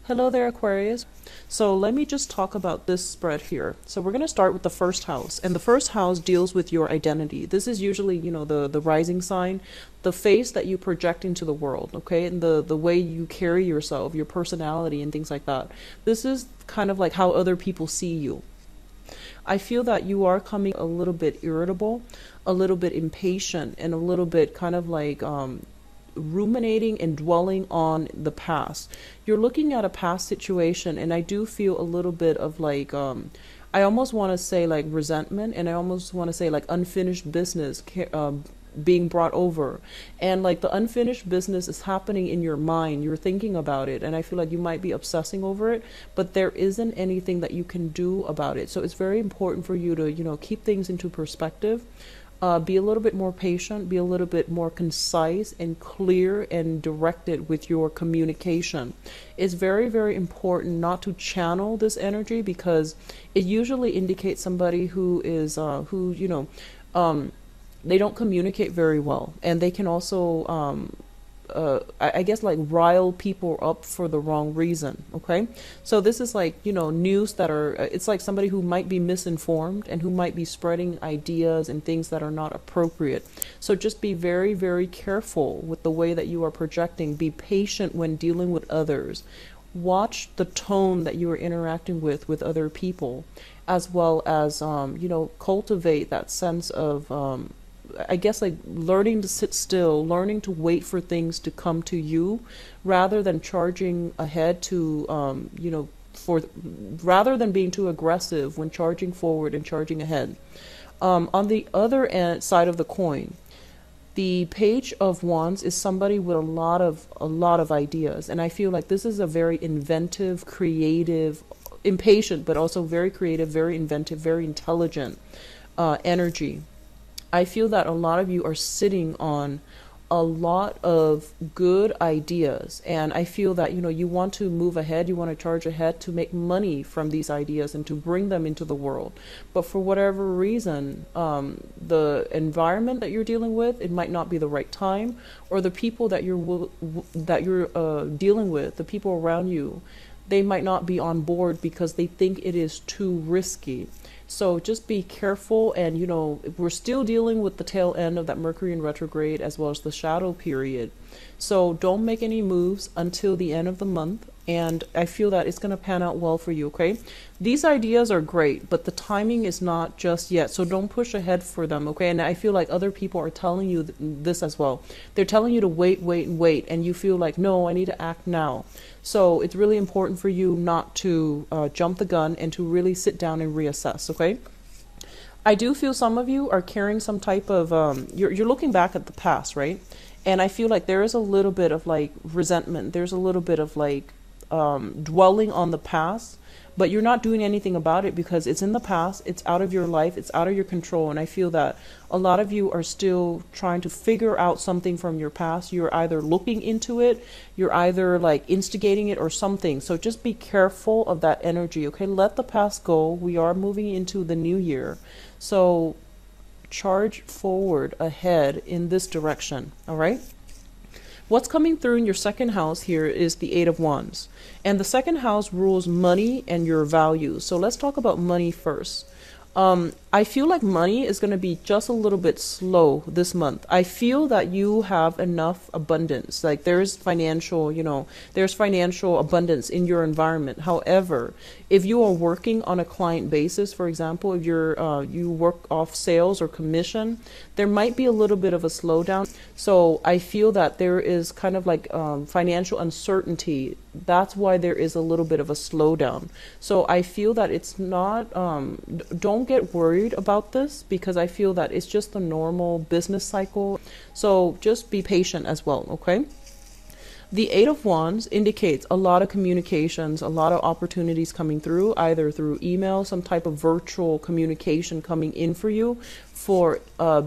Hello there, Aquarius. So let me just talk about this spread here. So we're going to start with the first house, and the first house deals with your identity. This is usually, the rising sign, the face that you project into the world, okay? And the way you carry yourself, your personality and things like that. This is kind of like how other people see you. I feel that you are coming a little bit irritable, a little bit impatient, and a little bit kind of like ruminating and dwelling on the past. You're looking at a past situation, and I do feel a little bit of like I almost want to say like resentment, and I almost want to say like unfinished business being brought over, and like the unfinished business is happening in your mind. You're thinking about it, and I feel like you might be obsessing over it, but there isn't anything that you can do about it. So it's very important for you to keep things into perspective. Be a little bit more patient, be a little bit more concise and clear and directed with your communication. It's very, very important not to channel this energy, because it usually indicates somebody who is, they don't communicate very well. And they can also, I guess, like rile people up for the wrong reason. Okay, so this is like news that are, it's like somebody who might be misinformed and who might be spreading ideas and things that are not appropriate. So just be very, very careful with the way that you are projecting. Be patient when dealing with others. Watch the tone that you are interacting with other people, as well as cultivate that sense of I guess like learning to sit still, learning to wait for things to come to you, rather than charging ahead to, rather than being too aggressive when charging forward and charging ahead. On the other side of the coin, the Page of Wands is somebody with a lot of ideas, and I feel like this is a very inventive, creative, impatient, but also very creative, very inventive, very intelligent energy. I feel that a lot of you are sitting on a lot of good ideas, and I feel that you want to move ahead, you want to charge ahead to make money from these ideas and to bring them into the world. But for whatever reason, the environment that you're dealing with, it might not be the right time, or the people that you're dealing with, the people around you, they might not be on board because they think it is too risky. So just be careful, and we're still dealing with the tail end of that Mercury in retrograde, as well as the shadow period. So don't make any moves until the end of the month, and I feel that it's going to pan out well for you, okay? These ideas are great, but the timing is not just yet, so don't push ahead for them, okay? And I feel like other people are telling you this as well. They're telling you to wait, wait, and wait, and you feel like, no, I need to act now. So it's really important for you not to jump the gun, and to really sit down and reassess, okay? I do feel some of you are carrying some type of, you're looking back at the past, right? And I feel like there is a little bit of like resentment. There's a little bit of like dwelling on the past, but you're not doing anything about it because it's in the past, it's out of your life, it's out of your control. And I feel that a lot of you are still trying to figure out something from your past. You're either looking into it, you're either like instigating it or something. So just be careful of that energy, okay? Let the past go. We are moving into the new year. So charge forward ahead in this direction, all right? What's coming through in your second house here is the Eight of Wands. And the second house rules money and your values. So let's talk about money first. I feel like money is going to be just a little bit slow this month. I feel that you have enough abundance. Like there's financial, there's financial abundance in your environment. However, if you are working on a client basis, for example, if you work off sales or commission, there might be a little bit of a slowdown. So I feel that there is kind of like financial uncertainty. That's why there is a little bit of a slowdown. So I feel that it's not, don't get worried about this, because I feel that it's just the normal business cycle. So just be patient as well, okay? The Eight of Wands indicates a lot of communications, a lot of opportunities coming through, either through email, some type of virtual communication coming in for you, for a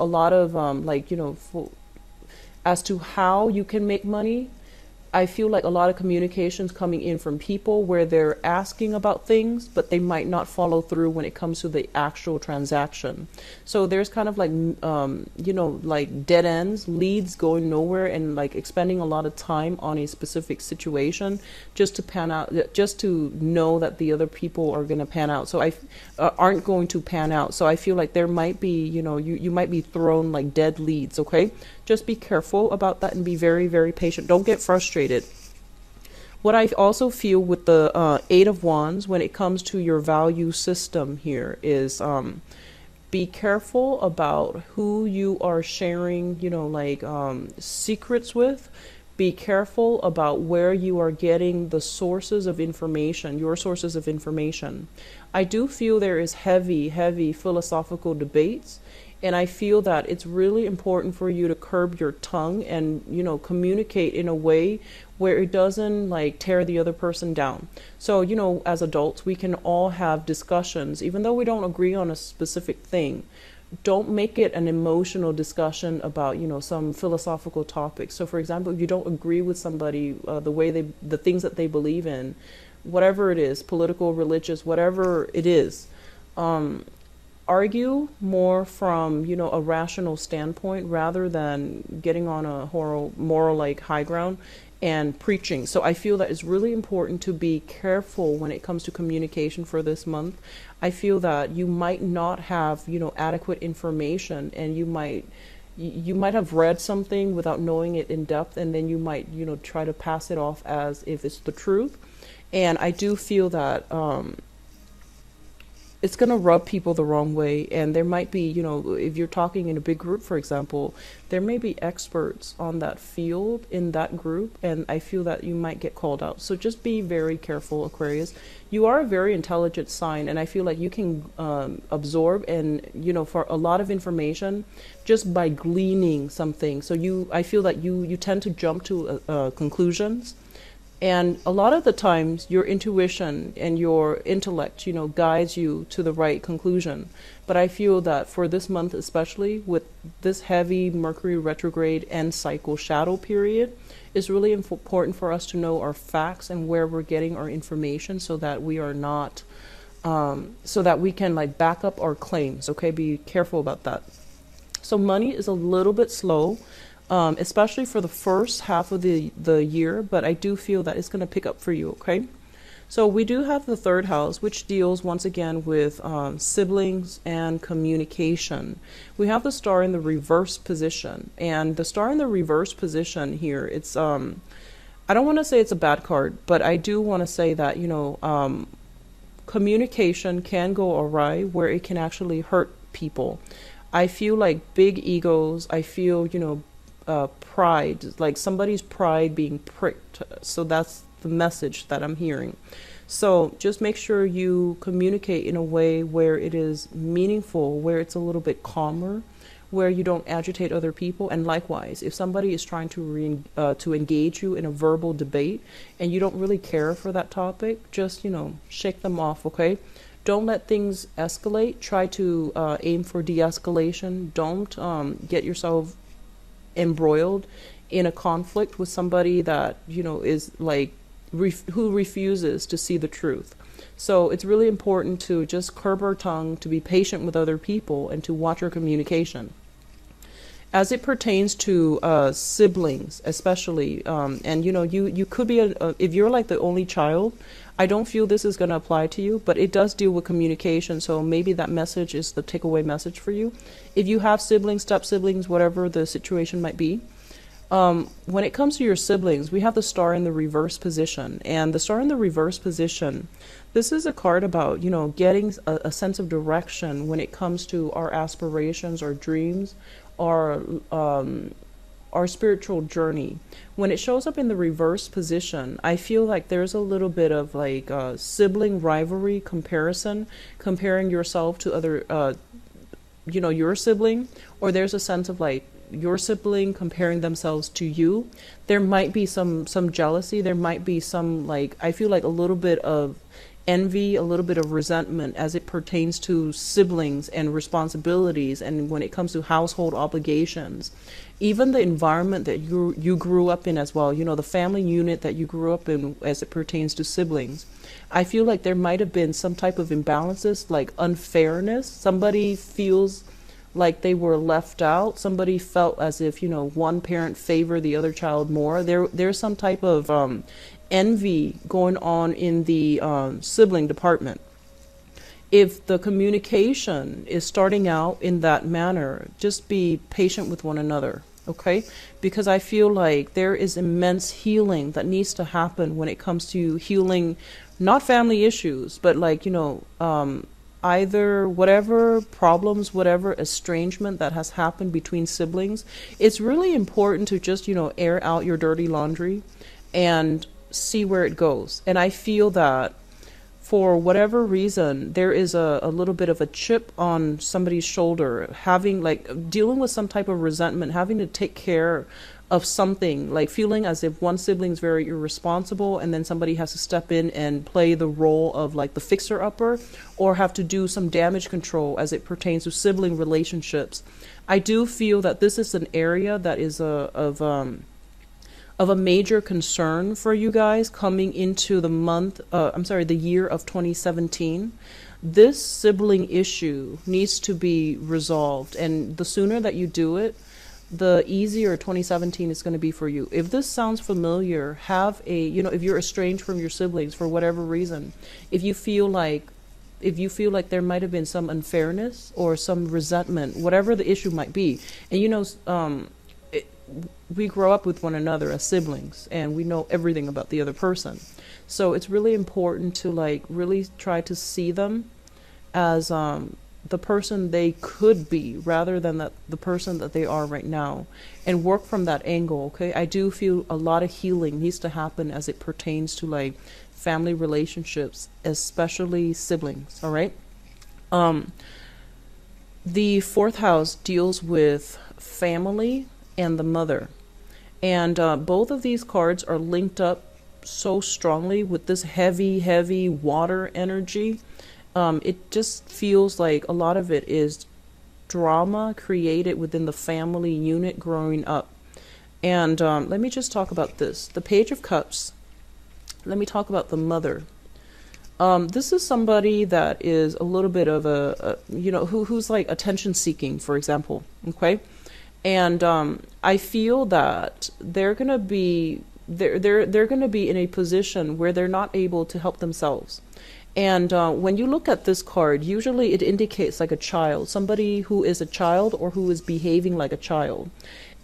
lot of as to how you can make money. I feel like a lot of communications coming in from people where they're asking about things, but they might not follow through when it comes to the actual transaction. So there's kind of like, like dead ends, leads going nowhere, and like expending a lot of time on a specific situation just to pan out, just to know that the other people are going to pan out. So aren't going to pan out. So I feel like there might be, you might be thrown like dead leads. Okay. Just be careful about that and be very, very patient. Don't get frustrated. What I also feel with the Eight of Wands when it comes to your value system here is be careful about who you are sharing, secrets with. Be careful about where you are getting the sources of information, your sources of information. I do feel there is heavy, heavy philosophical debates. And I feel that it's really important for you to curb your tongue and, communicate in a way where it doesn't like tear the other person down. So, as adults, we can all have discussions, even though we don't agree on a specific thing. Don't make it an emotional discussion about, some philosophical topic. So, for example, if you don't agree with somebody, the things that they believe in, whatever it is, political, religious, whatever it is, argue more from, a rational standpoint rather than getting on a moral like high ground and preaching. So I feel that it's really important to be careful when it comes to communication for this month. I feel that you might not have, adequate information, and you might have read something without knowing it in depth, and then you might, try to pass it off as if it's the truth. And I do feel that it's going to rub people the wrong way. And there might be, if you're talking in a big group, for example, there may be experts on that field in that group, and I feel that you might get called out. So just be very careful, Aquarius. You are a very intelligent sign, and I feel like you can absorb and, for a lot of information just by gleaning something. So I feel that you tend to jump to conclusions. And a lot of the times your intuition and your intellect, guides you to the right conclusion. But I feel that for this month, especially with this heavy Mercury retrograde and cycle shadow period, it's really important for us to know our facts and where we're getting our information so that we are not, so that we can like back up our claims. Okay, be careful about that. So money is a little bit slow. Especially for the first half of the year, but I do feel that it's going to pick up for you, okay? So we do have the third house, which deals once again with siblings and communication. We have the star in the reverse position, and the star in the reverse position here, it's, I don't want to say it's a bad card, but I do want to say that, communication can go awry where it can actually hurt people. I feel like big egos, I feel, pride, like somebody's pride being pricked. So that's the message that I'm hearing. So just make sure you communicate in a way where it is meaningful, where it's a little bit calmer, where you don't agitate other people. And likewise, if somebody is trying to engage you in a verbal debate and you don't really care for that topic, just, shake them off, okay? Don't let things escalate. Try to aim for de-escalation. Don't get yourself embroiled in a conflict with somebody that is like who refuses to see the truth. So it's really important to just curb our tongue, to be patient with other people, and to watch our communication. As it pertains to siblings, especially, and you could be if you're like the only child, I don't feel this is going to apply to you, but it does deal with communication, so maybe that message is the takeaway message for you. If you have siblings, step siblings, whatever the situation might be, when it comes to your siblings, we have the star in the reverse position, and the star in the reverse position, this is a card about, getting a sense of direction when it comes to our aspirations, our dreams, our spiritual journey. When it shows up in the reverse position, I feel like there's a little bit of like sibling rivalry comparison, comparing yourself to other, your sibling, or there's a sense of like your sibling comparing themselves to you. There might be some jealousy. There might be some, like, I feel like a little bit of envy, a little bit of resentment as it pertains to siblings and responsibilities, and when it comes to household obligations, even the environment that you grew up in as well, you know, the family unit that you grew up in as it pertains to siblings. I feel like there might have been some type of imbalances, like unfairness. Somebody feels like they were left out. Somebody felt as if, you know, one parent favored the other child more. There's some type of envy going on in the sibling department. If the communication is starting out in that manner, just be patient with one another, okay? Because I feel like there is immense healing that needs to happen when it comes to healing, not family issues, but like, you know, either whatever problems, whatever estrangement that has happened between siblings. It's really important to just, you know, air out your dirty laundry and see where it goes. And I feel that for whatever reason, there is a little bit of a chip on somebody's shoulder, having like dealing with some type of resentment, having to take care of something, like feeling as if one sibling is very irresponsible and then somebody has to step in and play the role of like the fixer-upper, or have to do some damage control as it pertains to sibling relationships. I do feel that this is an area that is of a major concern for you guys coming into the year of 2017. This sibling issue needs to be resolved, and the sooner that you do it, the easier 2017 is going to be for you. If this sounds familiar, if you're estranged from your siblings for whatever reason, if you feel like there might have been some unfairness or some resentment, whatever the issue might be, and we grow up with one another as siblings and we know everything about the other person. So it's really important to like really try to see them as the person they could be rather than the person that they are right now, and work from that angle, okay? I do feel a lot of healing needs to happen as it pertains to like family relationships, especially siblings, all right? The fourth house deals with family and the mother. And both of these cards are linked up so strongly with this heavy, heavy water energy. It just feels like a lot of it is drama created within the family unit growing up. And let me just talk about this. The Page of Cups. Let me talk about the mother. This is somebody that is a little bit of who's like attention seeking, for example. Okay. And I feel that they're gonna be they're gonna be in a position where they're not able to help themselves. And when you look at this card, usually it indicates like a child, somebody who is a child or who is behaving like a child.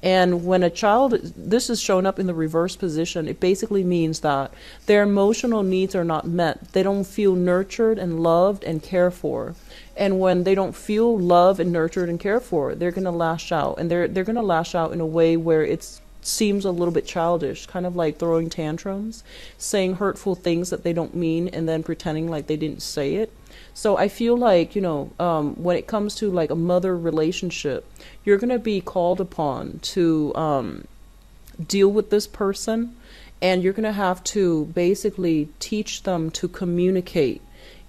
And when a child, this is shown up in the reverse position, it basically means that their emotional needs are not met. They don't feel nurtured and loved and cared for. And when they don't feel loved and nurtured and cared for, they're going to lash out. And they're going to lash out in a way where it seems a little bit childish, kind of like throwing tantrums, saying hurtful things that they don't mean, and then pretending like they didn't say it. So I feel like, when it comes to like a mother relationship, you're going to be called upon to deal with this person, and you're going to have to basically teach them to communicate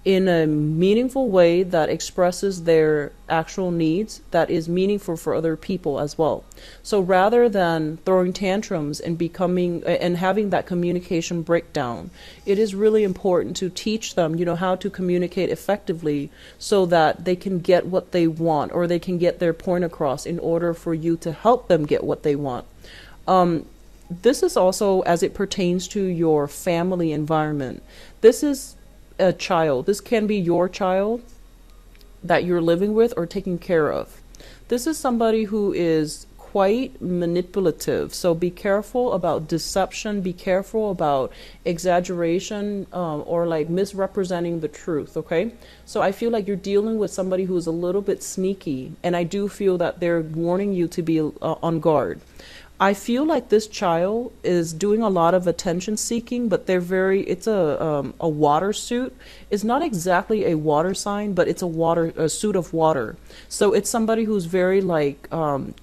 in a meaningful way that expresses their actual needs, that is meaningful for other people as well. So rather than throwing tantrums and having that communication breakdown, it is really important to teach them, how to communicate effectively so that they can get what they want, or they can get their point across in order for you to help them get what they want. This is also as it pertains to your family environment. This is a child. This can be your child that you're living with or taking care of. This is somebody who is quite manipulative. So be careful about deception. Be careful about exaggeration or like misrepresenting the truth. Okay. So I feel like you're dealing with somebody who is a little bit sneaky, and I do feel that they're warning you to be on guard. I feel like this child is doing a lot of attention seeking, but it's a water suit. It's not exactly a water sign, but it's a suit of water. So it's somebody who's very like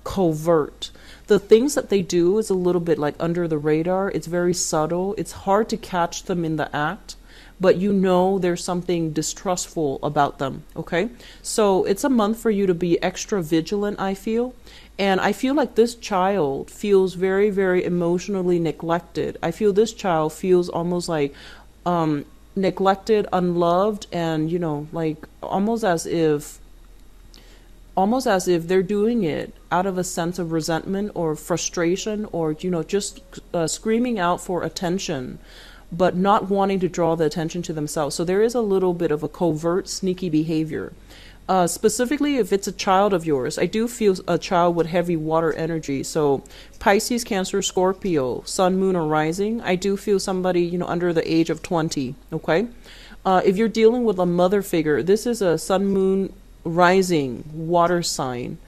covert. The things that they do is a little bit like under the radar. It's very subtle. It's hard to catch them in the act. but you know there's something distrustful about them, okay? So it's a month for you to be extra vigilant, I feel. And I feel like this child feels very, very emotionally neglected. I feel this child feels almost like neglected, unloved, and, you know, like almost as if they're doing it out of a sense of resentment or frustration, or, you know, just screaming out for attention, but not wanting to draw the attention to themselves. So there is a little bit of a covert, sneaky behavior. Specifically, if it's a child of yours, I do feel a child with heavy water energy. So Pisces, Cancer, Scorpio, Sun, Moon, or Rising, I do feel somebody, you know, under the age of 20, okay? If you're dealing with a mother figure, this is a Sun, Moon, Rising, water sign.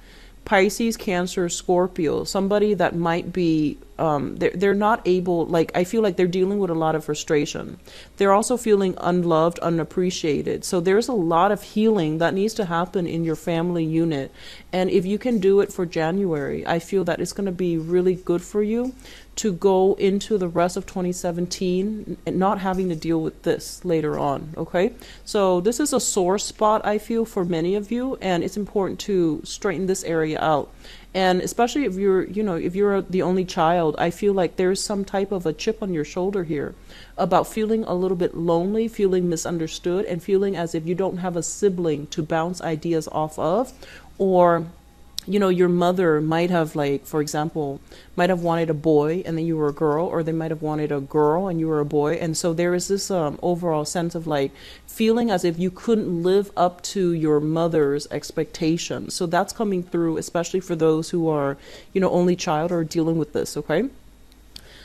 Pisces, Cancer, Scorpio, somebody that might be, they're not able, like, I feel like they're dealing with a lot of frustration. They're also feeling unloved, unappreciated. So there's a lot of healing that needs to happen in your family unit. And if you can do it for January, I feel that it's going to be really good for you to go into the rest of 2017 and not having to deal with this later on, okay? So this is a sore spot, I feel, for many of you, and it's important to straighten this area out. And especially if you're, you know, if you're the only child, I feel like there's some type of a chip on your shoulder here about feeling a little bit lonely, feeling misunderstood, and feeling as if you don't have a sibling to bounce ideas off of, or, you know, your mother might have, like, for example, might have wanted a boy and then you were a girl, or they might have wanted a girl and you were a boy. And so there is this overall sense of like feeling as if you couldn't live up to your mother's expectations. So that's coming through, especially for those who are, you know, only child or dealing with this, okay?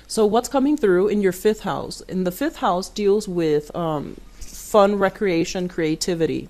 So what's coming through in your fifth house? And the fifth house deals with fun, recreation, creativity.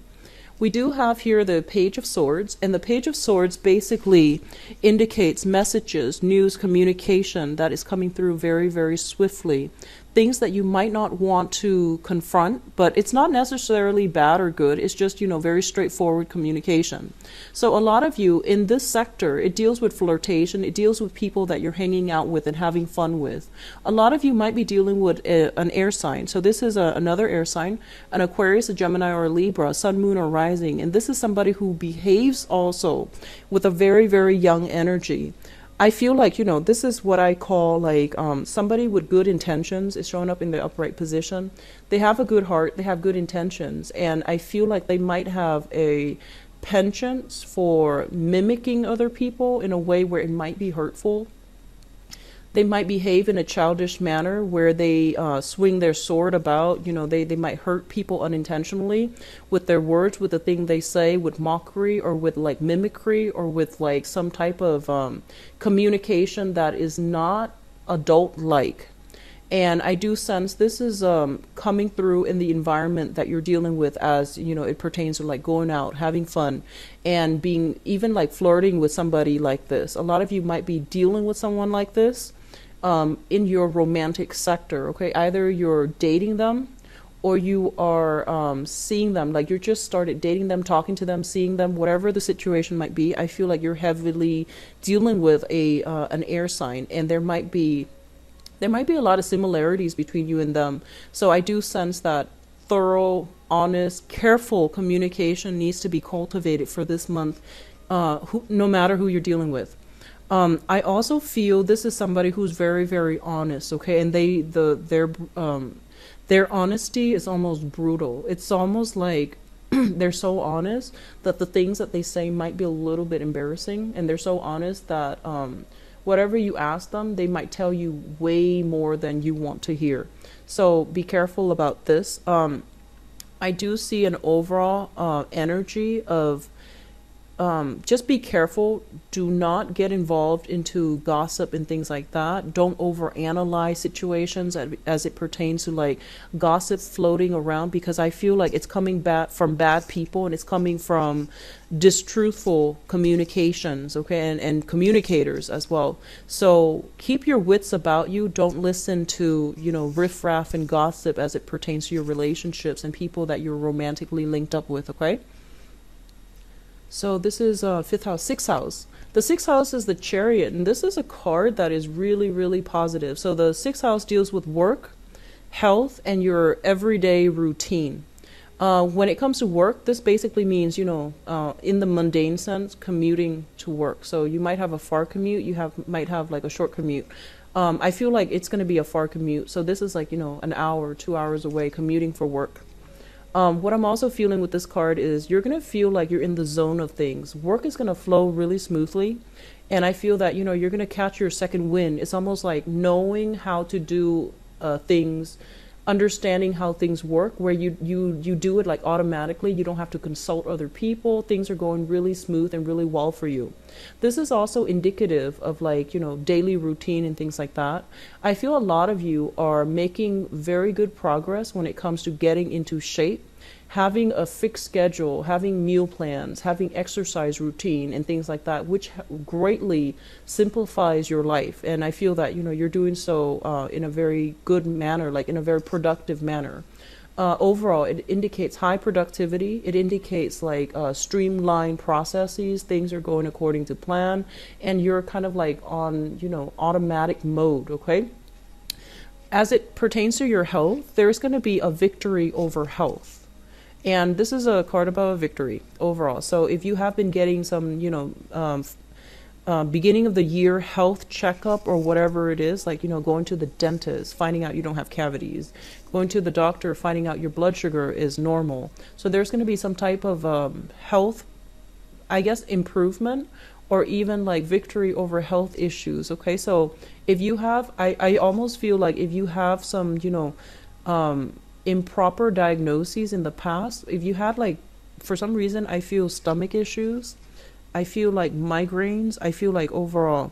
We do have here the Page of Swords, and the Page of Swords basically indicates messages, news, communication that is coming through very, very swiftly. Things that you might not want to confront, but it's not necessarily bad or good. It's just, you know, very straightforward communication. So a lot of you in this sector, it deals with flirtation. It deals with people that you're hanging out with and having fun with. A lot of you might be dealing with an air sign. So this is another air sign, an Aquarius, a Gemini, or a Libra, Sun, Moon, or Rising. And this is somebody who behaves also with a very, very young energy. I feel like, you know, this is what I call like somebody with good intentions is showing up in the upright position. They have a good heart, they have good intentions, and I feel like they might have a penchant for mimicking other people in a way where it might be hurtful. They might behave in a childish manner where they swing their sword about, you know, they might hurt people unintentionally with their words, with the thing they say, with mockery or with like mimicry or with like some type of communication that is not adult-like. And I do sense this is coming through in the environment that you're dealing with, as, you know, it pertains to like going out, having fun, and being even like flirting with somebody like this. A lot of you might be dealing with someone like this in your romantic sector, okay? Either you're dating them or you are seeing them, like you just started dating them, talking to them, seeing them, whatever the situation might be. I feel like you're heavily dealing with an air sign, and there might be a lot of similarities between you and them. So I do sense that thorough, honest, careful communication needs to be cultivated for this month, no matter who you're dealing with. I also feel this is somebody who's very, very honest, okay? And their honesty is almost brutal. It's almost like they're so honest that the things that they say might be a little bit embarrassing, and they're so honest that whatever you ask them, they might tell you way more than you want to hear. So be careful about this. I do see an overall energy of just be careful. Do not get involved into gossip and things like that. Don't overanalyze situations as it pertains to like gossip floating around, because I feel like it's coming back from bad people, and it's coming from distruthful communications, okay, and communicators as well. So keep your wits about you. Don't listen to, you know, riffraff and gossip as it pertains to your relationships and people that you're romantically linked up with, okay? So this is fifth house, sixth house. The sixth house is the Chariot, and this is a card that is really, really positive. So the sixth house deals with work, health and your everyday routine. When it comes to work, this basically means, in the mundane sense, commuting to work. So you might have a far commute, might have like a short commute. I feel like it's going to be a far commute. So this is like, an hour, 2 hours away commuting for work. What I'm also feeling with this card is you're going to feel like you're in the zone of things. Work is going to flow really smoothly. And I feel that, you're going to catch your second wind. It's almost like knowing how to do things, understanding how things work, where you do it like automatically. You don't have to consult other people. Things are going really smooth and really well for you. This is also indicative of like, daily routine and things like that. I feel a lot of you are making very good progress when it comes to getting into shape, having a fixed schedule, having meal plans, having exercise routine and things like that, which greatly simplifies your life. And I feel that, you're doing so in a very good manner, like in a very productive manner. Overall, it indicates high productivity. It indicates like streamlined processes. Things are going according to plan, and you're kind of like on, automatic mode, okay? As it pertains to your health, there's going to be a victory over health. And this is a card about a victory overall. So if you have been getting some, beginning of the year health checkup or whatever it is, like, going to the dentist, finding out you don't have cavities, going to the doctor, finding out your blood sugar is normal. So there's going to be some type of health, I guess, improvement, or even like victory over health issues. Okay, so if you have, I almost feel like if you have some, improper diagnoses in the past, if you had like, for some reason, I feel stomach issues, I feel like migraines, I feel like overall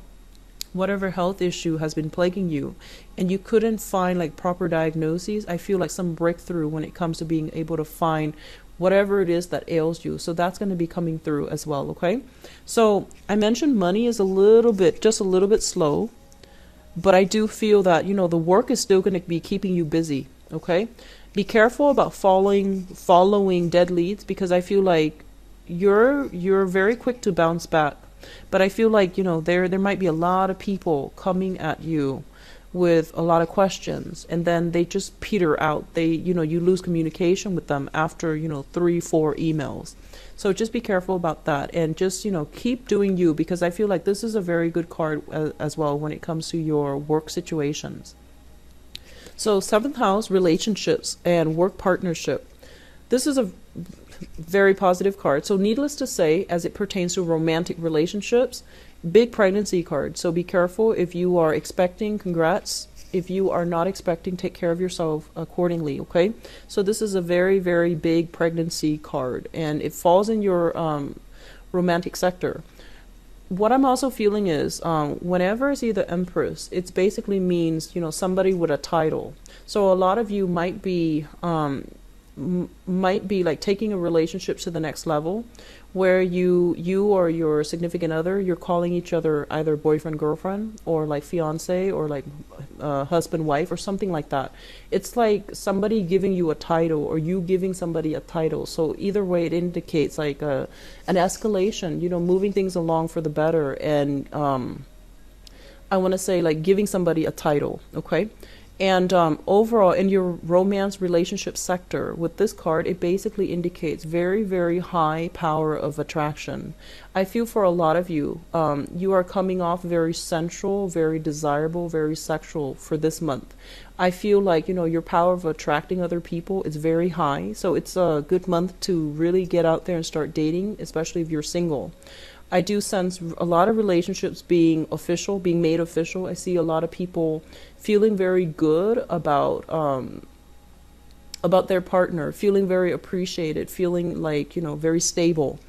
whatever health issue has been plaguing you and you couldn't find like proper diagnoses, I feel like some breakthrough when it comes to being able to find whatever it is that ails you. So that's going to be coming through as well. Okay, so I mentioned money is just a little bit slow, but I do feel that, the work is still going to be keeping you busy. Okay, be careful about following dead leads, because I feel like you're very quick to bounce back. But I feel like, there might be a lot of people coming at you with a lot of questions, and then they just peter out. You lose communication with them after, 3-4 emails. So just be careful about that, and just, keep doing you, because I feel like this is a very good card as well when it comes to your work situations. So 7th house, relationships and work partnership. This is a very positive card. So needless to say, as it pertains to romantic relationships, big pregnancy card. So be careful if you are expecting, congrats. If you are not expecting, take care of yourself accordingly, okay? So this is a very, very big pregnancy card, and it falls in your romantic sector. What I'm also feeling is whenever I see the Empress, it basically means, somebody with a title. So a lot of you might be like taking a relationship to the next level, where you or your significant other, you're calling each other either boyfriend, girlfriend, or like fiance, or like husband, wife, or something like that. It's like somebody giving you a title, or you giving somebody a title. So either way, it indicates like an escalation, moving things along for the better. And I want to say like giving somebody a title, okay? And overall, in your romance relationship sector, with this card, it basically indicates very, very high power of attraction. I feel for a lot of you, you are coming off very sensual, very desirable, very sexual for this month. I feel like, your power of attracting other people is very high. So it's a good month to really get out there and start dating, especially if you're single. I do sense a lot of relationships being made official. I see a lot of people feeling very good about their partner, feeling very appreciated, feeling like, very stable.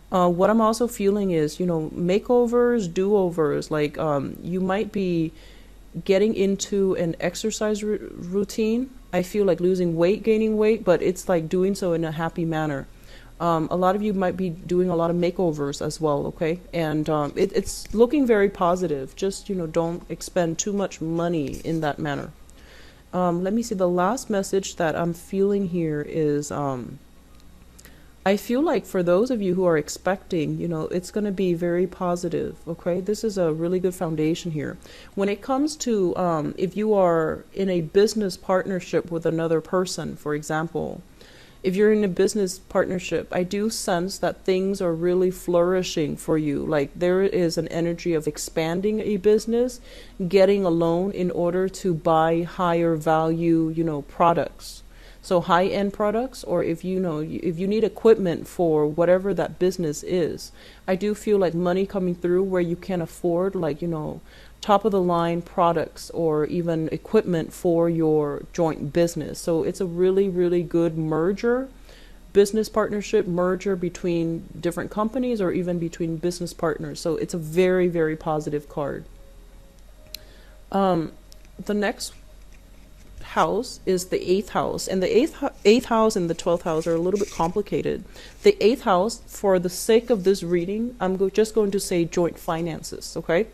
What I'm also feeling is, makeovers, do-overs, like you might be getting into an exercise routine. I feel like losing weight, gaining weight, but it's like doing so in a happy manner. A lot of you might be doing a lot of makeovers as well, okay? And it's looking very positive. Just, don't expend too much money in that manner. Let me see. The last message that I'm feeling here is I I feel like for those of you who are expecting, it's going to be very positive. Okay, this is a really good foundation here. When it comes to if you are in a business partnership with another person, for example, if you're in a business partnership, I do sense that things are really flourishing for you. Like there is an energy of expanding a business, getting a loan in order to buy higher value, products. So high-end products, or if if you need equipment for whatever that business is, I do feel like money coming through where you can afford like, top of the line products or even equipment for your joint business. So it's a really, really good business partnership merger between different companies or even between business partners. So it's a very, very positive card. The next house is the 8th house, and the eighth house and the 12th house are a little bit complicated. The 8th house, for the sake of this reading, I'm just going to say joint finances, okay?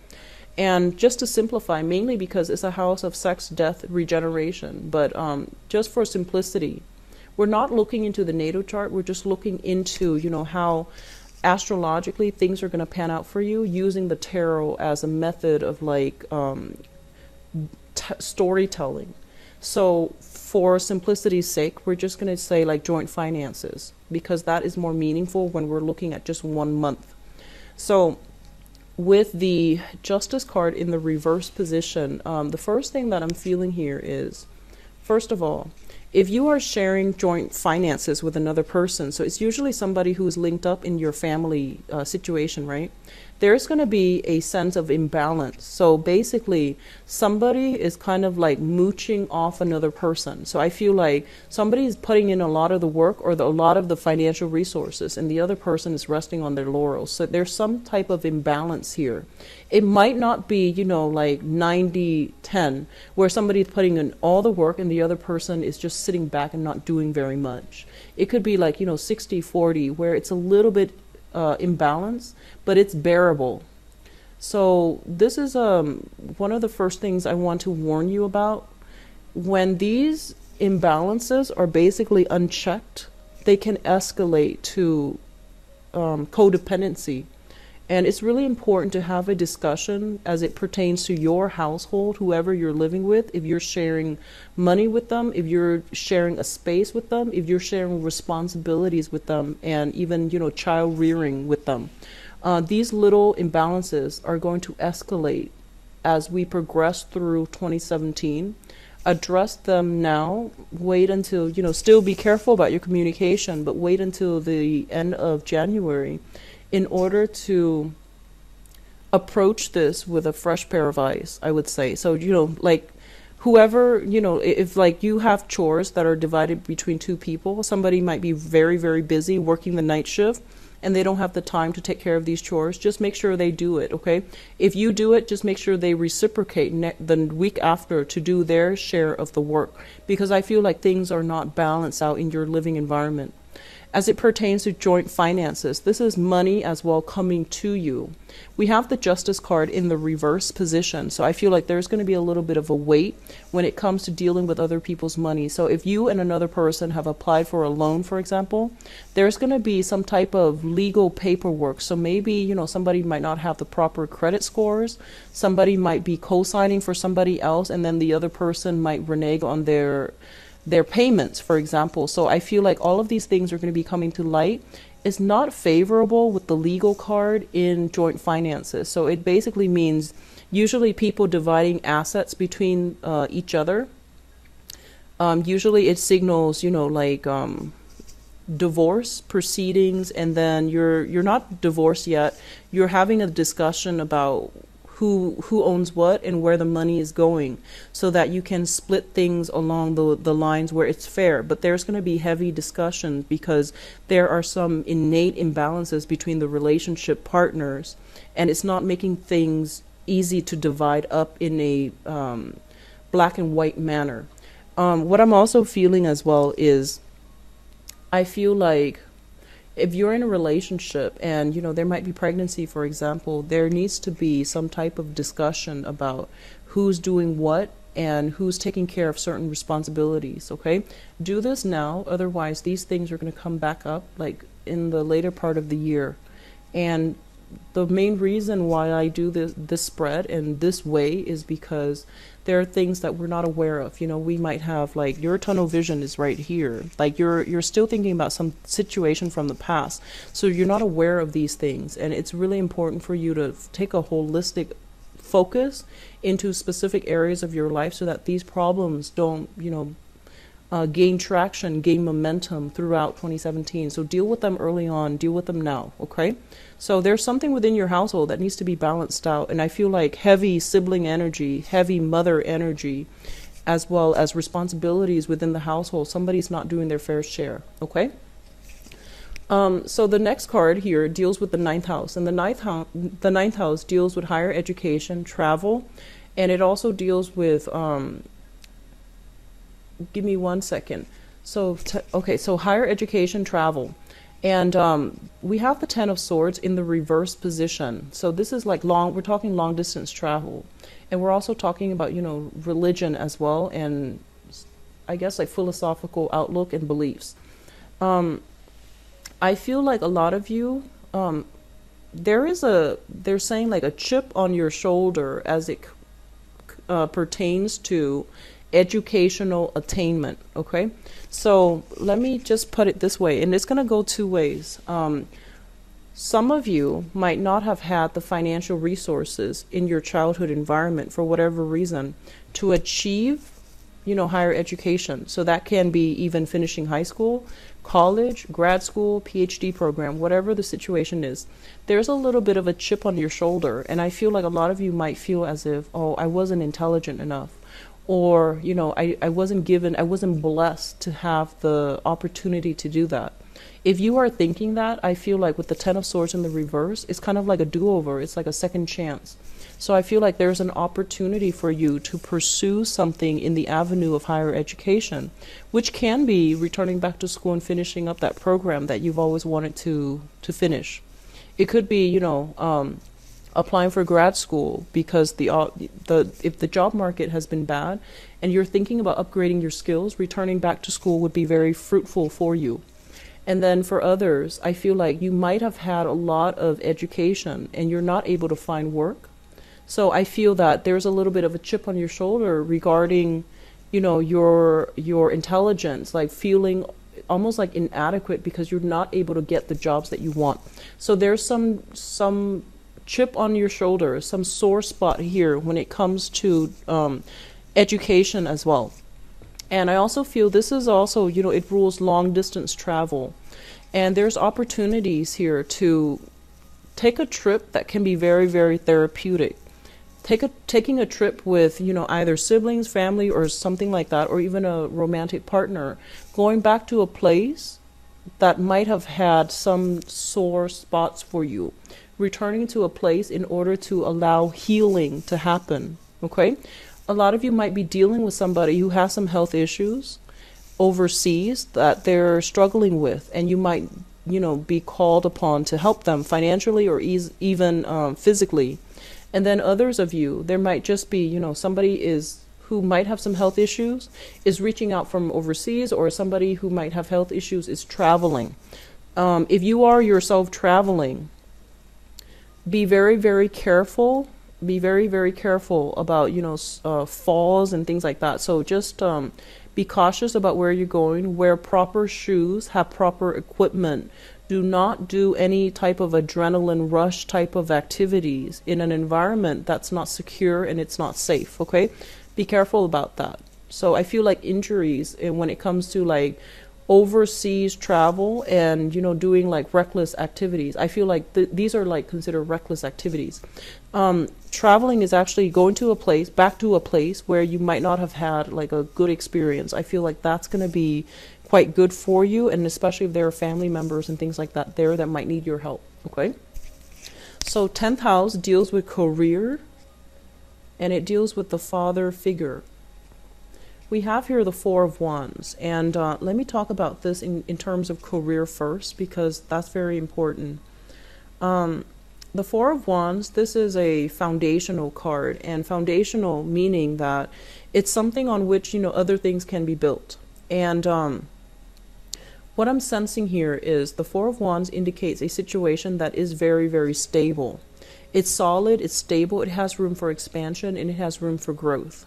And just to simplify, mainly because it's a house of sex, death, regeneration, but just for simplicity, we're not looking into the natal chart, we're just looking into, how astrologically things are going to pan out for you using the tarot as a method of like storytelling. So for simplicity's sake, we're just going to say like joint finances, because that is more meaningful when we're looking at just 1 month. So with the Justice card in the reverse position, the first thing that I'm feeling here is, first of all, if you are sharing joint finances with another person, so it's usually somebody who's linked up in your family situation, right? There's going to be a sense of imbalance. So basically, somebody is kind of like mooching off another person. So I feel like somebody is putting in a lot of the work or a lot of the financial resources, and the other person is resting on their laurels. So there's some type of imbalance here. It might not be, like 90-10, where somebody's putting in all the work and the other person is just sitting back and not doing very much. It could be like, 60-40, where it's a little bit imbalance, but it's bearable. So this is one of the first things I want to warn you about. When these imbalances are basically unchecked, they can escalate to codependency. And it's really important to have a discussion as it pertains to your household, whoever you're living with, if you're sharing money with them, if you're sharing a space with them, if you're sharing responsibilities with them, and even, child rearing with them. These little imbalances are going to escalate as we progress through 2017. Address them now. Wait until, still be careful about your communication, but wait until the end of January in order to approach this with a fresh pair of eyes, I would say. So, like whoever, if like you have chores that are divided between two people, somebody might be very, very busy working the night shift and they don't have the time to take care of these chores, just make sure they do it, okay? If you do it, just make sure they reciprocate the week after to do their share of the work, because I feel like things are not balanced out in your living environment. As it pertains to joint finances, this is money as well coming to you. We have the Justice card in the reverse position, so I feel like there's going to be a little bit of a weight when it comes to dealing with other people's money. So if you and another person have applied for a loan, for example, there's going to be some type of legal paperwork. So maybe, somebody might not have the proper credit scores. Somebody might be co-signing for somebody else, and then the other person might renege on their payments, for example. So I feel like all of these things are going to be coming to light. It's not favorable with the legal card in joint finances. So it basically means usually people dividing assets between each other. Usually it signals, like divorce proceedings, and then you're not divorced yet. You're having a discussion about who owns what and where the money is going, so that you can split things along the lines where it's fair. But there's going to be heavy discussions because there are some innate imbalances between the relationship partners, and it's not making things easy to divide up in a black and white manner. What I'm also feeling as well is, I feel like if you're in a relationship and, there might be pregnancy, for example, there needs to be some type of discussion about who's doing what and who's taking care of certain responsibilities, okay? Do this now, otherwise these things are going to come back up like in the later part of the year. And the main reason why I do this spread in this way is because there are things that we're not aware of. You know, we might have, like, your tunnel vision is right here. Like, you're still thinking about some situation from the past, so you're not aware of these things. And it's really important for you to take a holistic focus into specific areas of your life so that these problems don't, you know, gain traction, gain momentum throughout 2017. So deal with them early on, deal with them now, okay? So there's something within your household that needs to be balanced out, and I feel like heavy sibling energy, heavy mother energy, as well as responsibilities within the household. Somebody's not doing their fair share, okay? So the next card here deals with the ninth house, and the ninth house deals with higher education, travel, and it also deals with give me 1 second. So, okay, so higher education, travel. And we have the Ten of Swords in the reverse position. So this is like we're talking long distance travel. And we're also talking about, you know, religion as well, and I guess like philosophical outlook and beliefs. I feel like a lot of you, they're saying like a chip on your shoulder as it pertains to educational attainment, okay? So let me just put it this way, and it's going to go two ways. Some of you might not have had the financial resources in your childhood environment for whatever reason to achieve, you know, higher education. So that can be even finishing high school, college, grad school, PhD program, whatever the situation is. There's a little bit of a chip on your shoulder, and I feel like a lot of you might feel as if, oh, I wasn't intelligent enough. Or, you know, I wasn't blessed to have the opportunity to do that. If you are thinking that, I feel like with the Ten of Swords in the reverse, it's kind of like a do-over. It's like a second chance. So I feel like there's an opportunity for you to pursue something in the avenue of higher education, which can be returning back to school and finishing up that program that you've always wanted to finish. It could be, you know, applying for grad school because if the job market has been bad and you're thinking about upgrading your skills, returning back to school would be very fruitful for you. And then for others, I feel like you might have had a lot of education and you're not able to find work. So I feel that there's a little bit of a chip on your shoulder regarding, you know, your intelligence, like feeling almost like inadequate because you're not able to get the jobs that you want. So there's some chip on your shoulder, some sore spot here when it comes to education as well. And I also feel this is also, you know, it rules long distance travel. And there's opportunities here to take a trip that can be very, very therapeutic. Taking a trip with, you know, either siblings, family, or something like that, or even a romantic partner, going back to a place that might have had some sore spots for you, returning to a place in order to allow healing to happen, okay? A lot of you might be dealing with somebody who has some health issues overseas that they're struggling with, and you might, you know, be called upon to help them financially or even physically. And then others of you, there might just be, you know, somebody who might have some health issues is reaching out from overseas, or somebody who might have health issues is traveling. If you are yourself traveling, be very, very careful. Be very, very careful about, you know, falls and things like that. So just be cautious about where you're going. Wear proper shoes. Have proper equipment. Do not do any type of adrenaline rush type of activities in an environment that's not secure and it's not safe, okay? Be careful about that. So I feel like injuries, when it comes to like overseas travel and, you know, doing like reckless activities, I feel like these are like considered reckless activities. Traveling is actually going to back to a place where you might not have had like a good experience. I feel like that's going to be quite good for you, and especially if there are family members and things like that there that might need your help, okay? So 10th house deals with career, and it deals with the father figure. We have here the Four of Wands, and let me talk about this in terms of career first, because that's very important. The Four of Wands, this is a foundational card, and foundational meaning that It's something on which, other things can be built. And what I'm sensing here is the Four of Wands indicates a situation that is very, very stable. It's solid, it's stable, it has room for expansion, and it has room for growth.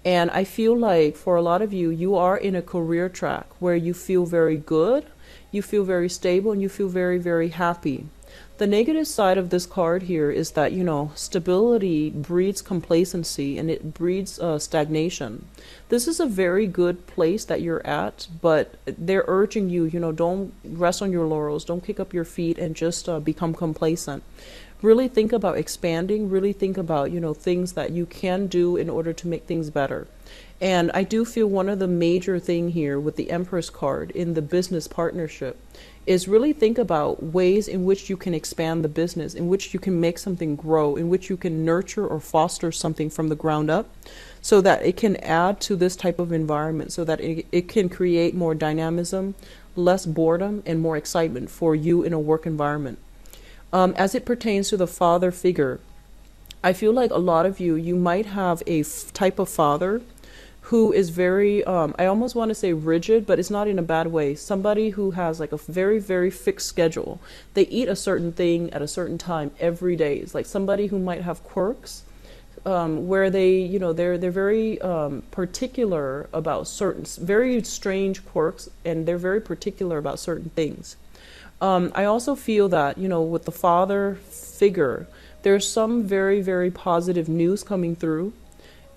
And I feel like for a lot of you, you are in a career track where you feel very good, you feel very stable, and you feel very, very happy. The negative side of this card here is that, stability breeds complacency and it breeds stagnation. This is a very good place that you're at, but they're urging you, don't rest on your laurels, don't kick up your feet and just become complacent. Really think about expanding, really think about, things that you can do in order to make things better. And I do feel one of the major thing here with the Empress card in the business partnership is really think about ways in which you can expand the business, in which you can make something grow, in which you can nurture or foster something from the ground up so that it can add to this type of environment, so that it can create more dynamism, less boredom, and more excitement for you in a work environment. As it pertains to the father figure, I feel like a lot of you might have a type of father who is very, I almost want to say rigid, but it's not in a bad way. Somebody who has like a very, very fixed schedule. They eat a certain thing at a certain time every day. It's like somebody who might have quirks, where they, they're very particular about certain, very strange quirks, and they're very particular about certain things. I also feel that, with the father figure, there's some very, very positive news coming through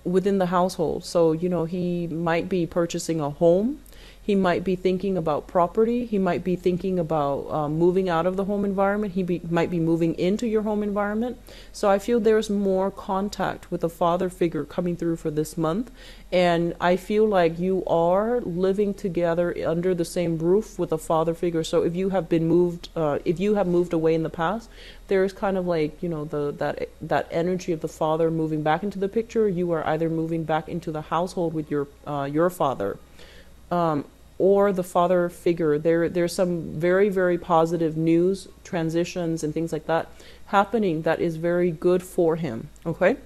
within the household. So, he might be purchasing a home. He might be thinking about property. He might be thinking about moving out of the home environment. Might be moving into your home environment. So I feel there's more contact with the father figure coming through for this month. And I feel like you are living together under the same roof with a father figure. So if you have been moved, if you have moved away in the past, there's kind of like, that energy of the father moving back into the picture. You are either moving back into the household with your father. Or the father figure. There's some very, very positive news, transitions, and things like that happening that is very good for him. Okay.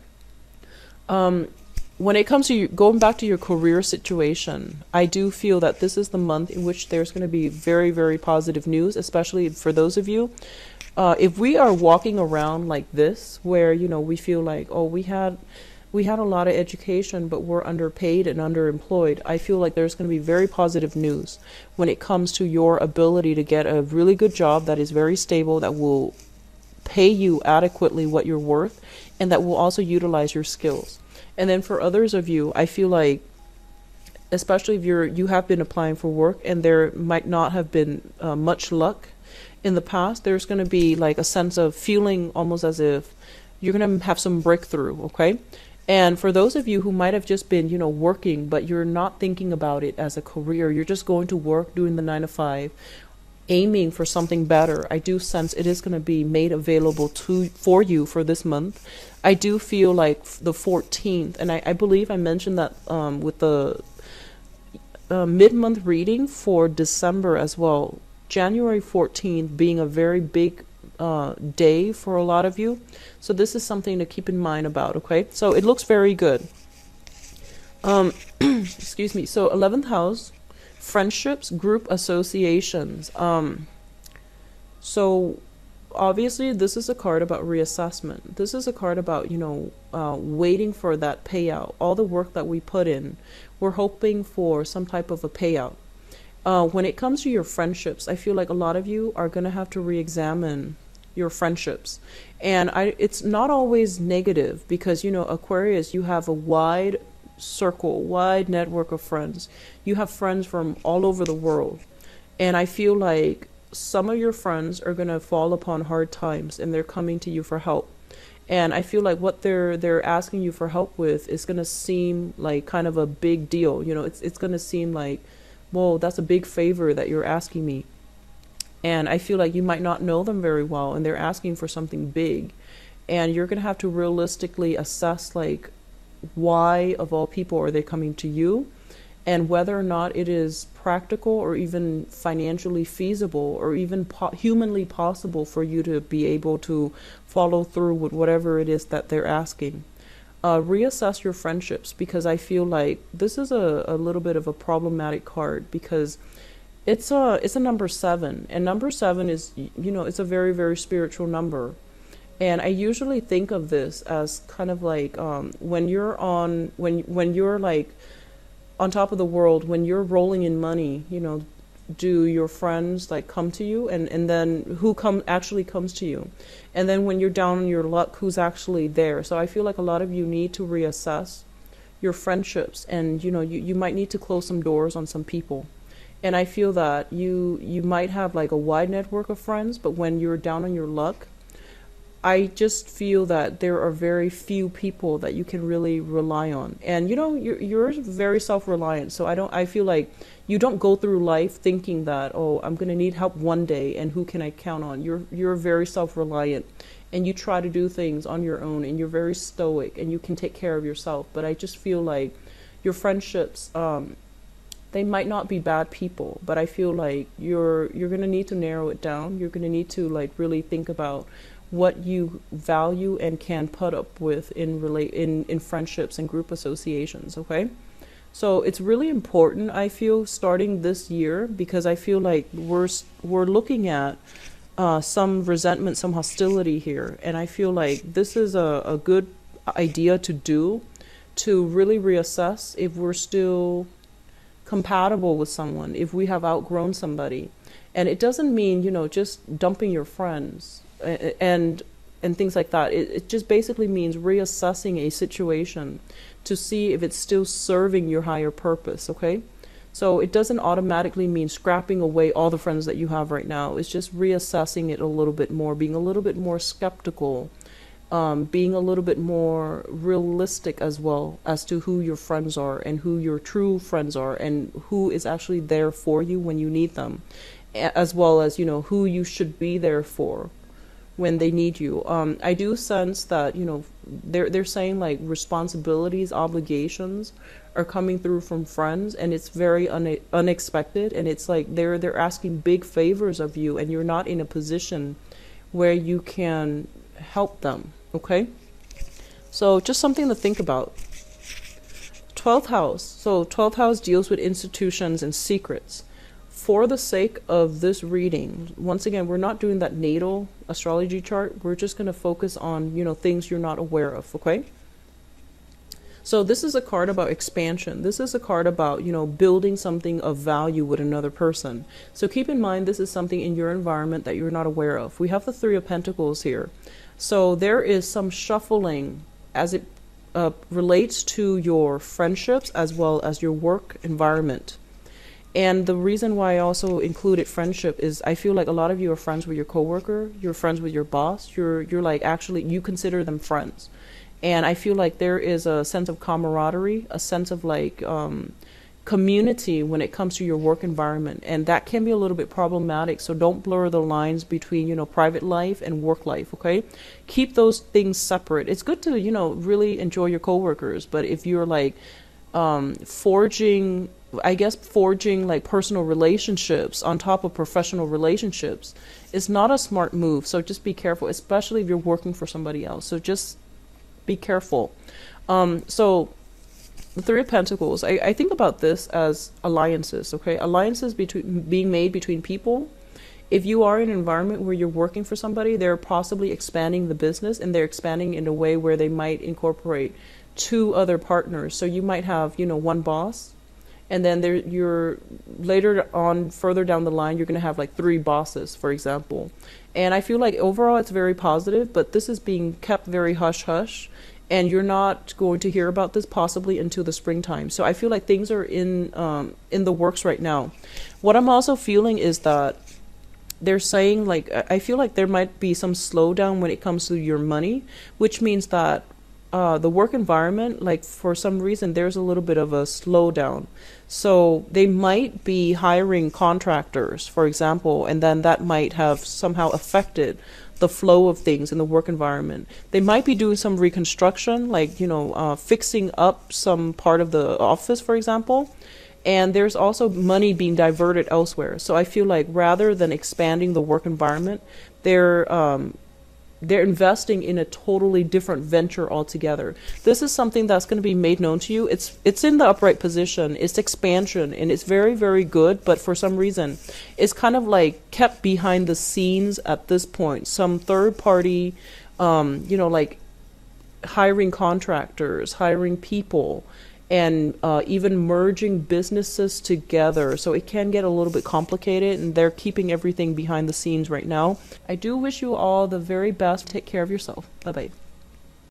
When it comes to going back to your career situation, I do feel that this is the month in which there's going to be very, very positive news, especially for those of you. If we are walking around like this, where, we feel like, oh, we had a lot of education, but we're underpaid and underemployed, I feel like there's going to be very positive news when it comes to your ability to get a really good job that is very stable, that will pay you adequately what you're worth, and that will also utilize your skills. And then for others of you, I feel like, especially if you have been applying for work and there might not have been much luck in the past, there's going to be like a sense of feeling almost as if you're going to have some breakthrough, okay? And for those of you who might have just been, working, but you're not thinking about it as a career, you're just going to work, doing the 9 to 5, aiming for something better, I do sense it is going to be made available for you for this month. I do feel like the 14th, and I believe I mentioned that with the mid-month reading for December as well, January 14th being a very big day for a lot of you. So this is something to keep in mind about, okay? So it looks very good. Excuse me. So 11th house, friendships, group associations. So obviously this is a card about reassessment. This is a card about, waiting for that payout. All the work that we put in, we're hoping for some type of a payout. When it comes to your friendships, I feel like a lot of you are going to have to re-examine your friendships. And it's not always negative because, Aquarius, you have a wide circle, wide network of friends. You have friends from all over the world. And I feel like some of your friends are going to fall upon hard times and they're coming to you for help. And I feel like what they're asking you for help with is going to seem like kind of a big deal. It's going to seem like, whoa, that's a big favor that you're asking me. And I feel like you might not know them very well and they're asking for something big. And you're going to have to realistically assess, like, why of all people are they coming to you, and whether or not it is practical or even financially feasible or even humanly possible for you to be able to follow through with whatever it is that they're asking. reassess your friendships, because I feel like this is a little bit of a problematic card, because it's a number seven, and number seven is, it's a very, very spiritual number. And I usually think of this as kind of like, when you're when you're like on top of the world, when you're rolling in money, do your friends like come to you, and then who actually comes to you? And then when you're down on your luck, who's actually there? So I feel like a lot of you need to reassess your friendships, and you might need to close some doors on some people. And I feel that you might have like a wide network of friends, but when you're down on your luck, I just feel that there are very few people that you can really rely on. And you're very self-reliant, so I feel like you don't go through life thinking that, oh, I'm going to need help one day and who can I count on. You're very self-reliant, and you try to do things on your own, and you're very stoic, and you can take care of yourself. But I just feel like your friendships, they might not be bad people, but I feel like you're going to need to narrow it down. You're going to need to like really think about what you value and can put up with in friendships and group associations, okay? So it's really important, I feel, starting this year, because I feel like we're looking at some resentment, some hostility here, and I feel like this is a good idea to do, to really reassess if we're still compatible with someone, if we have outgrown somebody. And it doesn't mean, just dumping your friends and things like that. It just basically means reassessing a situation to see if it's still serving your higher purpose, okay? So it doesn't automatically mean scrapping away all the friends that you have right now. It's just reassessing it a little bit more, being a little bit more skeptical, being a little bit more realistic as well as to who your friends are and who your true friends are and who is actually there for you when you need them, as well as, who you should be there for when they need you. I do sense that, they're saying like responsibilities, obligations are coming through from friends, and it's very unexpected, and it's like they're asking big favors of you, and you're not in a position where you can help them, okay? So just something to think about. 12th house. So 12th house deals with institutions and secrets. For the sake of this reading, once again, we're not doing that natal astrology chart. We're just going to focus on, things you're not aware of, okay? So this is a card about expansion. This is a card about, building something of value with another person. So keep in mind, this is something in your environment that you're not aware of. We have the Three of Pentacles here. So there is some shuffling as it relates to your friendships as well as your work environment. And the reason why I also included friendship is I feel like a lot of you are friends with your coworker, you're friends with your boss, you're like actually, you consider them friends. And I feel like there is a sense of camaraderie, a sense of like community when it comes to your work environment. And that can be a little bit problematic. So don't blur the lines between, private life and work life, okay? Keep those things separate. It's good to, really enjoy your coworkers. But if you're like forging like personal relationships on top of professional relationships, is not a smart move. So just be careful, especially if you're working for somebody else. So just be careful. So the Three of Pentacles, I think about this as alliances, okay? Alliances being made between people. If you are in an environment where you're working for somebody, they're possibly expanding the business, and they're expanding in a way where they might incorporate 2 other partners. So you might have, one boss, and then you're later on, further down the line, you're going to have like 3 bosses, for example. And I feel like overall it's very positive, but this is being kept very hush-hush, and you're not going to hear about this possibly until the springtime. So I feel like things are in the works right now. What I'm also feeling is that they're saying, like, I feel like there might be some slowdown when it comes to your money, which means that the work environment, like for some reason, there's a little bit of a slowdown. So they might be hiring contractors, for example, and then that might have somehow affected the flow of things in the work environment. They might be doing some reconstruction, like, fixing up some part of the office, for example. And there's also money being diverted elsewhere. So I feel like rather than expanding the work environment, they're they're investing in a totally different venture altogether. This is something that's going to be made known to you. It's in the upright position. It's expansion, and it's very, very good. But for some reason, it's kind of like kept behind the scenes at this point. Some third party, like hiring contractors, hiring people, and even merging businesses together. So it can get a little bit complicated, and they're keeping everything behind the scenes right now. I do wish you all the very best. Take care of yourself. Bye-bye.